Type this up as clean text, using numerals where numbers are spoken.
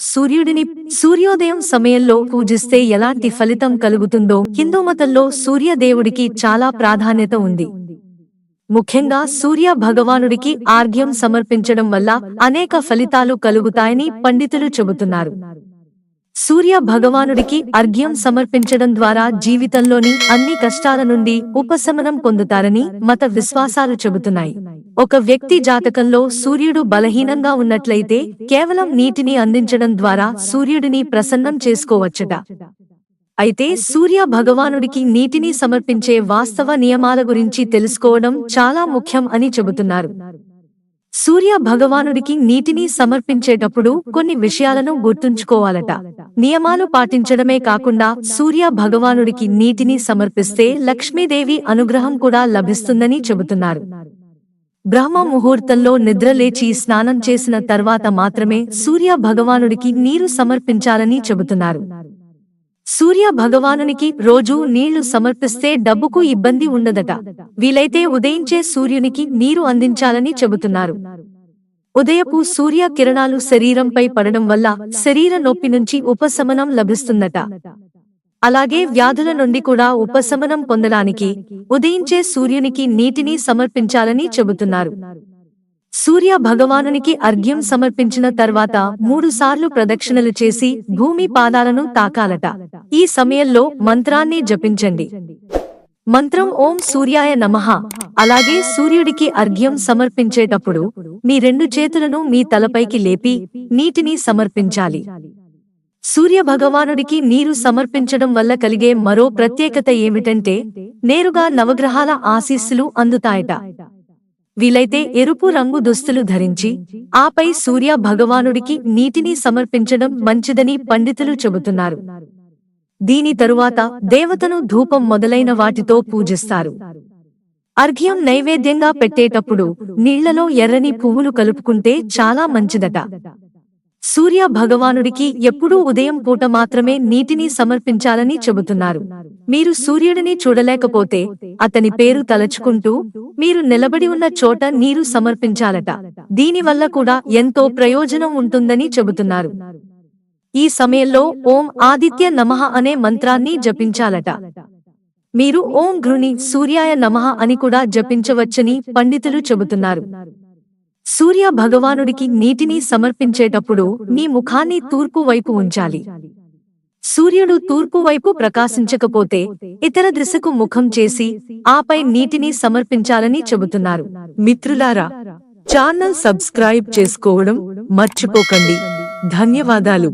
సూర్యుడిని సూర్యోదయం సమయంలో పూజిస్తే ఎలాంటి ఫలితం కలుగుతుందో హిందూ మతంలో సూర్యదేవుడికి చాలా ప్రాధాన్యత ఉంది. ముఖ్యంగా సూర్య భగవానుడికి ఆర్ఘ్యం సమర్పించడం వల్ల అనేక ఫలితాలు కలుగుతాయని పండితులు చెబుతున్నారు. సూర్య భగవానుడికి అర్ఘ్యం సమర్పించడం ద్వారా జీవితంలోని అన్ని కష్టాల నుండి ఉపశమనం పొందుతారని మత విశ్వాసాలు చెబుతున్నాయి. ఒక వ్యక్తి జాతకంలో సూర్యుడు బలహీనంగా ఉన్నట్లయితే కేవలం నీటిని అందించడం ద్వారా సూర్యుడిని ప్రసన్నం చేసుకోవచ్చట. అయితే సూర్య భగవానుడికి నీటిని సమర్పించే వాస్తవ నియమాల గురించి తెలుసుకోవడం చాలా ముఖ్యం అని చెబుతున్నారు. సూర్య భగవానుడికి నీటిని సమర్పించేటప్పుడు కొన్ని విషయాలను గుర్తుంచుకోవాలట. నియమాలు పాటించడమే కాకుండా సూర్య భగవానుడికి నీటిని సమర్పిస్తే లక్ష్మీదేవి అనుగ్రహం కూడా లభిస్తుందని చెబుతున్నారు. బ్రహ్మ ముహూర్తంలో నిద్రలేచి స్నానం చేసిన తర్వాత మాత్రమే సూర్య భగవానుడికి నీరు సమర్పించాలని చెబుతున్నారు. సూర్య భగవానునికి రోజూ నీళ్లు సమర్పిస్తే డబ్బుకు ఇబ్బంది ఉండదట. వీలైతే ఉదయించే సూర్యునికి నీరు అందించాలని చెబుతున్నారు. ఉదయపు సూర్య కిరణాలు శరీరంపై పడడం వల్ల శరీర నొప్పి నుంచి ఉపశమనం లభిస్తుందట. అలాగే వ్యాధుల నుండి కూడా ఉపశమనం పొందడానికి ఉదయించే సూర్యునికి నీటిని సమర్పించాలని చెబుతున్నారు. సూర్య భగవానునికి అర్ఘ్యం సమర్పించిన తర్వాత 3 సార్లు ప్రదక్షిణలు చేసి భూమి పాదాలను తాకాలట. ఈ సమయంలో మంత్రాన్ని జపించండి. మంత్రం ఓం సూర్యాయ నమః. అలాగే సూర్యుడికి అర్ఘ్యం సమర్పించేటప్పుడు మీ 2 చేతులను మీ తలపైకి లేపి నీటిని సమర్పించాలి. సూర్య భగవానుడికి నీరు సమర్పించడం వల్ల కలిగే మరో ప్రత్యేకత ఏమిటంటే నేరుగా నవగ్రహాల ఆశీస్సులు అందుతాయట. వీలైతే ఎరుపు రంగు దుస్తులు ధరించి ఆపై సూర్య భగవానుడికి నీటిని సమర్పించడం మంచిదని పండితులు చెబుతున్నారు. దీని తరువాత దేవతను ధూపం మొదలైన వాటితో పూజిస్తారు. అర్ఘ్యం నైవేద్యంగా పెట్టేటప్పుడు నీళ్లలో ఎర్రని పువ్వులు కలుపుకుంటే చాలా మంచిదట. సూర్య భగవానుడికి ఎప్పుడూ ఉదయం పూట మాత్రమే నీటిని సమర్పించాలని చెబుతున్నారు. మీరు సూర్యుడిని చూడలేకపోతే అతని పేరు తలచుకుంటూ మీరు నిలబడి ఉన్న చోట నీరు సమర్పించాలట. దీనివల్ల కూడా ఎంతో ప్రయోజనం ఉంటుందని చెబుతున్నారు. ఈ సమయంలో ఓం ఆదిత్య నమః అనే మంత్రాన్ని జపించాలట. మీరు ఓం ఘృణి సూర్యాయ నమః అని కూడా జపించవచ్చని పండితులు చెబుతున్నారు. సూర్య భగవానుడికి నీటిని సమర్పించేటప్పుడు మీ ముఖాన్ని తూర్పు వైపు ఉంచాలి. సూర్యుడు తూర్పు వైపు ప్రకాశించకపోతే ఇతర దిశకు ముఖం చేసి ఆపై నీటిని సమర్పించాలని చెబుతున్నారు. మిత్రులారా, ఛానల్ సబ్స్క్రైబ్ చేసుకోవడం మర్చిపోకండి. ధన్యవాదాలు.